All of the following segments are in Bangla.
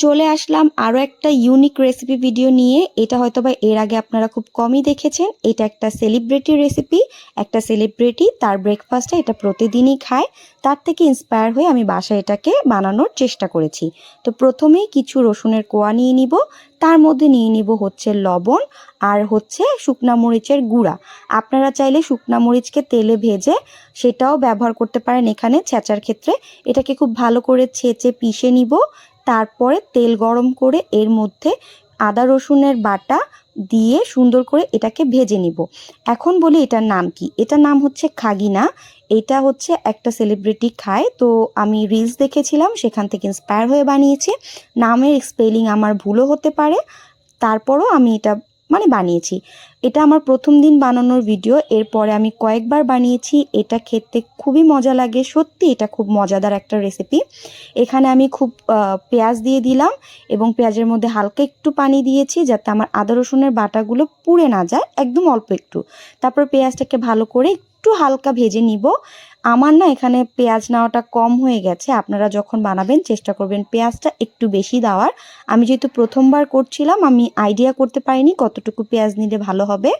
চলে আসলাম আরও একটা ইউনিক রেসিপি ভিডিও নিয়ে। এটা হয়তোবা এর আগে আপনারা খুব কমই দেখেছেন। এটা একটা সেলিব্রিটি রেসিপি। একটা সেলিব্রিটি তার ব্রেকফাস্টে এটা প্রতিদিনই খায়। তার থেকে ইন্সপায়ার হয়ে আমি বাসায় এটাকে বানানোর চেষ্টা করেছি। তো প্রথমেই কিছু রসুনের কোয়া নিয়ে নিব, তার মধ্যে নিয়ে নিব হচ্ছে লবণ আর হচ্ছে শুকনা মরিচের গুঁড়া। আপনারা চাইলে শুকনা মরিচকে তেলে ভেজে সেটাও ব্যবহার করতে পারেন এখানে ছেঁচার ক্ষেত্রে। এটাকে খুব ভালো করে ছেঁচে পিষে নিব। তারপরে তেল গরম করে এর মধ্যে আদা রসুনের বাটা দিয়ে সুন্দর করে এটাকে ভেজে নিব। এখন বলি এটার নাম কি। এটার নাম হচ্ছে খাগিনা। এটা হচ্ছে একটা সেলিব্রিটি খায়, তো আমি রিলস দেখেছিলাম, সেখান থেকে ইন্সপায়ার হয়ে বানিয়েছি। নামের স্পেলিং আমার ভুলও হতে পারে, তারপরও আমি এটা বানিয়েছি। এটা আমার প্রথম দিন বানানোর ভিডিও, এরপরে আমি কয়েকবার বানিয়েছি। এটা খেতে খুবই মজা লাগে, সত্যি এটা খুব মজাদার একটা রেসিপি। এখানে আমি খুব পেঁয়াজ দিয়ে দিলাম এবং পেঁয়াজের মধ্যে হালকা একটু পানি দিয়েছি যাতে আমার আদা রসুনের বাটাগুলো পুড়ে না যায়, একদম অল্প একটু। তারপর পেঁয়াজটাকে ভালো করে একটু হালকা ভেজে নিব। আমার এখানে পেঁয়াজ নেওয়াটা কম হয়ে গেছে। আপনারা যখন বানাবেন চেষ্টা করবেন পেঁয়াজটা একটু বেশি দেওয়ার। আমি যেহেতু প্রথমবার করছিলাম, আমি আইডিয়া করতে পারিনি কতটুকু পেঁয়াজ নিলে ভালো হবে,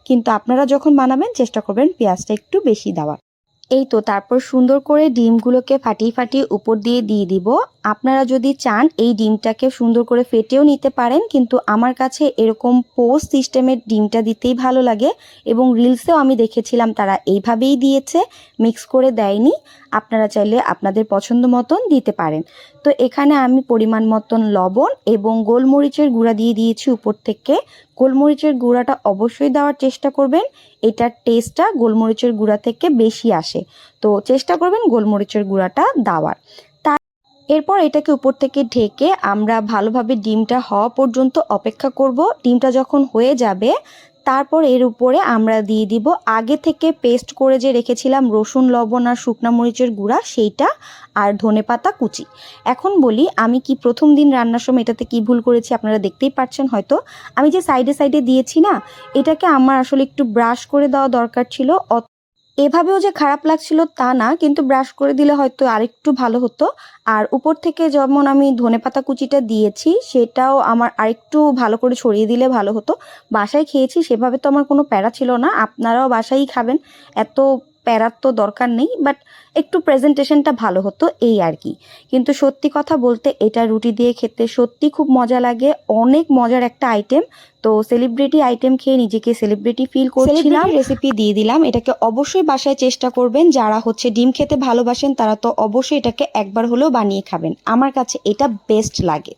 কিন্তু আপনারা যখন বানাবেন চেষ্টা করবেন পেঁয়াজটা একটু বেশি দেওয়ার। এই তো তারপর সুন্দর করে ডিমগুলোকে ফাটিয়ে ফাটিয়ে উপর দিয়ে দিব। আপনারা যদি চান এই ডিমটাকে সুন্দর করে ফেটেও নিতে পারেন, কিন্তু আমার কাছে এরকম পোস্ট সিস্টেমের ডিমটা দিতেই ভালো লাগে এবং রিলসেও আমি দেখেছিলাম তারা এইভাবেই দিয়েছে, মিক্স করে দেয়নি। আপনারা চাইলে আপনাদের পছন্দ মতন দিতে পারেন। তো এখানে আমি পরিমাণ মতন লবণ এবং গোলমরিচের গুঁড়া দিয়ে দিয়েছি উপর থেকে। গোলমরিচের গুঁড়াটা অবশ্যই দেওয়ার চেষ্টা করবেন, এটার টেস্টটা গোলমরিচের গুঁড়া থেকে বেশি আসে, তো চেষ্টা করবেন গোলমরিচের গুঁড়াটা দেওয়ার। এরপর এটাকে উপর থেকে ঢেকে আমরা ভালোভাবে ডিমটা হওয়া পর্যন্ত অপেক্ষা করব। ডিমটা যখন হয়ে যাবে তারপর এর উপরে আমরা দিয়ে দিব আগে থেকে পেস্ট করে যে রেখেছিলাম রসুন, লবণ আর শুকনা মরিচের গুঁড়া, সেইটা আর ধনেপাতা কুচি। এখন বলি আমি কি প্রথম দিন রান্নার সময় এটাতে কি ভুল করেছি, আপনারা দেখতেই পাচ্ছেন হয়তো। আমি যে সাইডে সাইডে দিয়েছি না, এটাকে আমার আসলে একটু ব্রাশ করে দেওয়া দরকার ছিল। এভাবেও যে খারাপ লাগছিল তা না, কিন্তু ব্রাশ করে দিলে হয়তো আরেকটু ভালো হতো। আর উপর থেকে যেমন আমি ধনেপাতা কুচিটা দিয়েছি, সেটাও আমার আরেকটু ভালো করে ছড়িয়ে দিলে ভালো হতো। বাসায় খেয়েছি, সেভাবে তো আমার কোনো প্যারা ছিল না। আপনারাও বাসায়ই খাবেন, এত প্যারার তো দরকার নেই, বাট একটু প্রেজেন্টেশনটা ভালো হতো এই আর কি। কিন্তু সত্যি কথা বলতে এটা রুটি দিয়ে খেতে সত্যি খুব মজা লাগে, অনেক মজার একটা আইটেম। তো সেলিব্রিটি আইটেম খেয়ে নিজেকে সেলিব্রিটি ফিল করছিলাম। রেসিপি দিয়ে দিলাম, এটাকে অবশ্যই বাসায় চেষ্টা করবেন। যারা হচ্ছে ডিম খেতে ভালোবাসেন তারা তো অবশ্যই এটাকে একবার হলেও বানিয়ে খাবেন। আমার কাছে এটা বেস্ট লাগে।